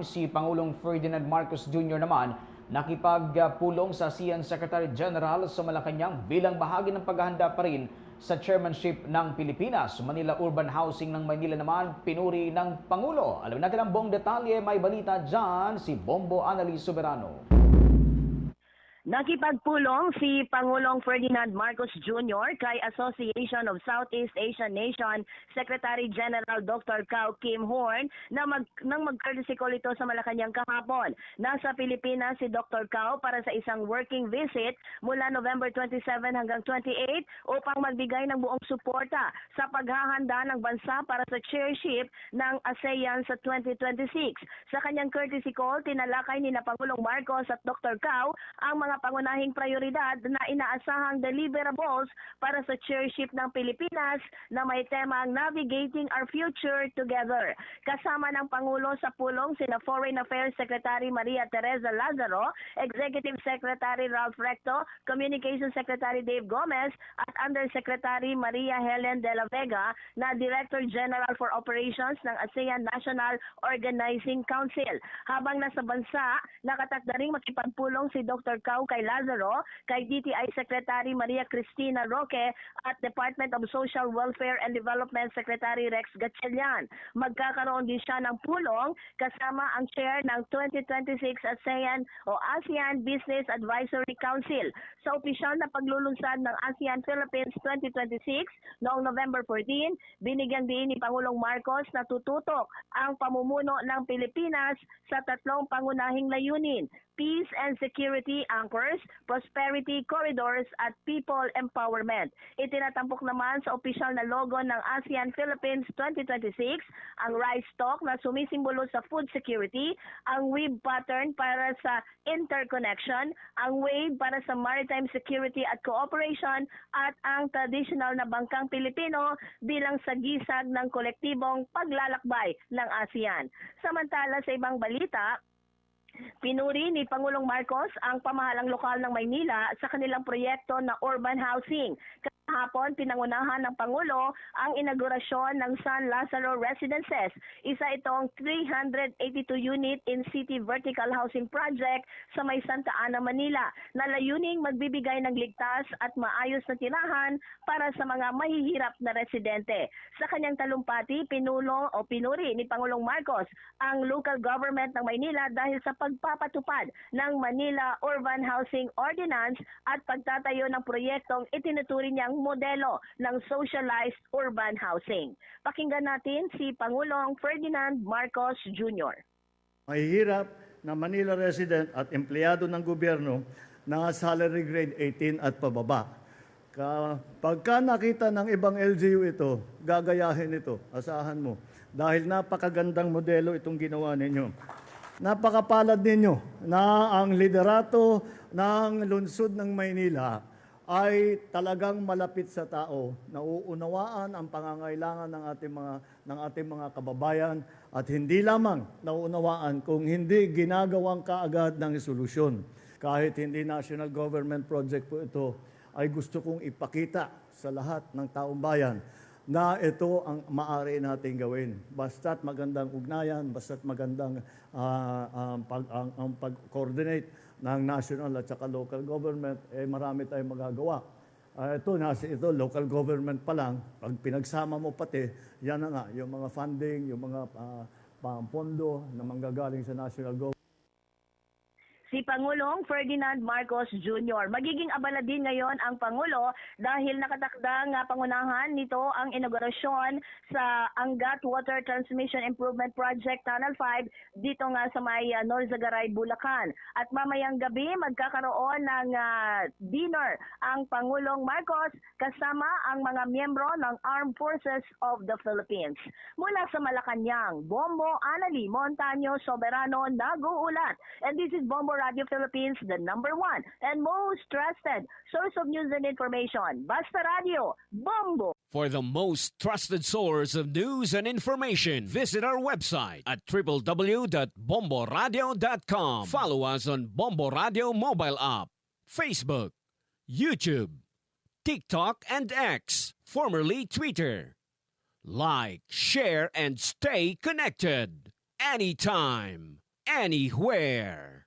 Si Pangulong Ferdinand Marcos Jr. naman nakipagpulong sa ASEAN Secretary General sa Malacanang bilang bahagi ng paghahanda pa rin sa chairmanship ng Pilipinas. Manila Urban Housing ng Maynila naman pinuri ng Pangulo. Alam natin ang buong detalye, may balita dyan si Bombo Annalise Soberano. Nakipagpulong si Pangulong Ferdinand Marcos Jr. kay Association of Southeast Asian Nation Secretary General Dr. Cao Kim Horn nang mag-courtesy call ito sa Malacanang kahapon. Nasa Pilipinas si Dr. Cao para sa isang working visit mula November 27 hanggang 28 upang magbigay ng buong suporta sa paghahanda ng bansa para sa chairship ng ASEAN sa 2026. Sa kanyang courtesy call, tinalakay ni Pangulong Marcos at Dr. Cao ang mga pangunahing prioridad na inaasahang deliverables para sa chairship ng Pilipinas na may temang Navigating Our Future Together. Kasama ng Pangulo sa pulong sina Foreign Affairs Secretary Maria Teresa Lazaro, Executive Secretary Ralph Recto, Communications Secretary Dave Gomez at Undersecretary Maria Helen de la Vega na Director General for Operations ng ASEAN National Organizing Council. Habang nasa bansa, nakatakda ring makipagpulong si Dr. Cao kay Lazaro, kay DTI Secretary Maria Cristina Roque at Department of Social Welfare and Development Secretary Rex Gatchalian. Magkakaroon din siya ng pulong kasama ang chair ng 2026 ASEAN Business Advisory Council. Sa opisyal na paglulunsad ng ASEAN Philippines 2026 noong November 14, binigyang diin ni Pangulong Marcos na tututok ang pamumuno ng Pilipinas sa tatlong pangunahing layunin: peace and security anchors, prosperity corridors, at people empowerment. Itinatampok naman sa opisyal na logo ng ASEAN Philippines 2026 ang rice stalk na sumisimbolo sa food security, ang weave pattern para sa interconnection, ang wave para sa maritime security at cooperation, at ang traditional na bangkang Pilipino bilang sagisag ng kolektibong paglalakbay ng ASEAN. Samantala sa ibang balita, pinuri ni Pangulong Marcos ang pamahalang lokal ng Maynila sa kanilang proyekto na urban housing. Kahapon, pinangunahan ng Pangulo ang inaugurasyon ng San Lazaro Residences. Isa itong 382-unit in-city vertical housing project sa may Santa Ana, Manila, na layuning magbibigay ng ligtas at maayos na tirahan para sa mga mahihirap na residente. Sa kanyang talumpati, pinuri ni Pangulong Marcos ang local government ng Maynila dahil sa pagpapatupad ng Manila Urban Housing Ordinance at pagtatayo ng proyektong itinuturing niyang modelo ng socialized urban housing. Pakinggan natin si Pangulong Ferdinand Marcos Jr. Mahihirap na Manila resident at empleyado ng gobyerno na salary grade 18 at pababa. Pagka nakita ng ibang LGU ito, gagayahin ito, asahan mo. Dahil napakagandang modelo itong ginawa ninyo. Napakapalad ninyo na ang liderato ng lungsod ng Maynila ay talagang malapit sa tao, nauunawaan ang pangangailangan ng ating mga kababayan at hindi lamang nauunawaan kung hindi ginagawang kaagad ng solusyon. Kahit hindi national government project po ito, ay gusto kong ipakita sa lahat ng taong bayan na ito ang maaari nating gawin. Basta't magandang ugnayan, basta't magandang ang pag-coordinate ng national at saka local government, marami tayong magagawa. Ito, local government pa lang, pag pinagsama mo pati, yan na nga, yung mga funding, yung mga pondo na manggagaling sa national government. Si Pangulong Ferdinand Marcos Jr. Magiging abala din ngayon ang Pangulo dahil nakatakda nga pangunahan nito ang inaugurasyon sa Angat Water Transmission Improvement Project Tunnel 5 dito nga sa may Norzagaray, Bulacan. At mamayang gabi magkakaroon ng dinner ang Pangulong Marcos kasama ang mga miyembro ng Armed Forces of the Philippines. Mula sa Malacanang, Bombo Annalise Montaño Soberano nag-uulat. And this is Bombo Radio Philippines, the #1 and most trusted source of news and information. Basta Radio, Bombo! For the most trusted source of news and information, visit our website at www.bomboradio.com. Follow us on Bombo Radio mobile app, Facebook, YouTube, TikTok, and X, formerly Twitter. Like, share, and stay connected anytime. anywhere.